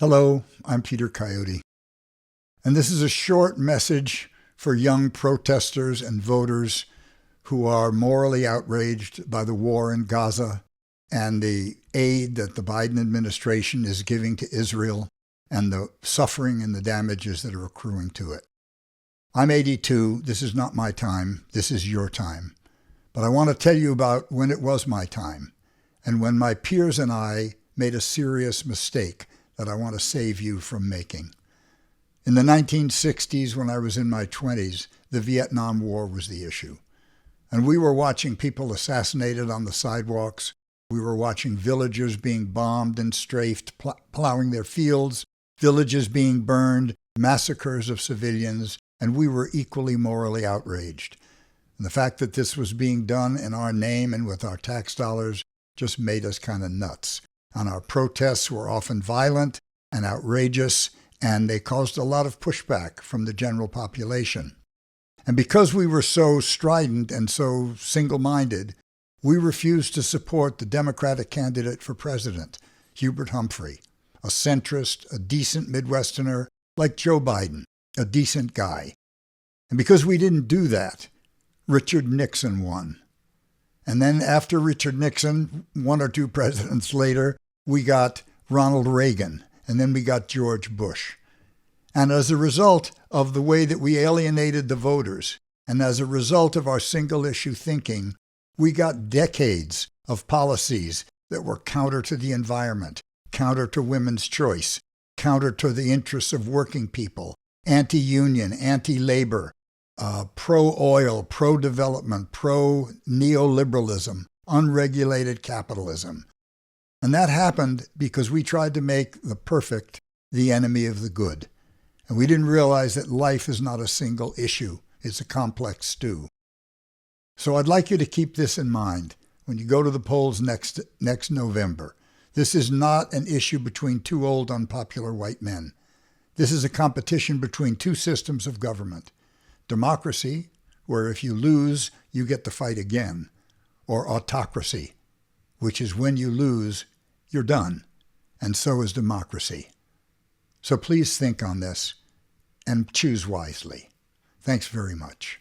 Hello, I'm Peter Coyote, and this is a short message for young protesters and voters who are morally outraged by the war in Gaza and the aid that the Biden administration is giving to Israel and the suffering and the damages that are accruing to it. I'm 82. This is not my time. This is your time. But I want to tell you about when it was my time and when my peers and I made a serious mistake that I want to save you from making. In the 1960s, when I was in my 20s, the Vietnam War was the issue. And we were watching people assassinated on the sidewalks. We were watching villagers being bombed and strafed, plowing their fields, villages being burned, massacres of civilians, and we were equally morally outraged. And the fact that this was being done in our name and with our tax dollars just made us kind of nuts. And our protests were often violent and outrageous, and they caused a lot of pushback from the general population. And because we were so strident and so single-minded, we refused to support the Democratic candidate for president, Hubert Humphry, a centrist, a decent Midwesterner, like Joe Biden, a decent guy. And because we didn't do that, Richard Nixon won. And then after Richard Nixon, one or two presidents later, we got Ronald Reagan, and then we got George Bush. And as a result of the way that we alienated the voters, and as a result of our single-issue thinking, we got decades of policies that were counter to the environment, counter to women's choice, counter to the interests of working people, anti-union, anti-labor, pro-oil, pro-development, pro-neoliberalism, unregulated capitalism. And that happened because we tried to make the perfect the enemy of the good. And we didn't realize that life is not a single issue. It's a complex stew. So I'd like you to keep this in mind when you go to the polls next November. This is not an issue between two old, unpopular white men. This is a competition between two systems of government. Democracy, where if you lose, you get to fight again. Or autocracy, which is when you lose, you're done. And so is democracy. So please think on this and choose wisely. Thanks very much.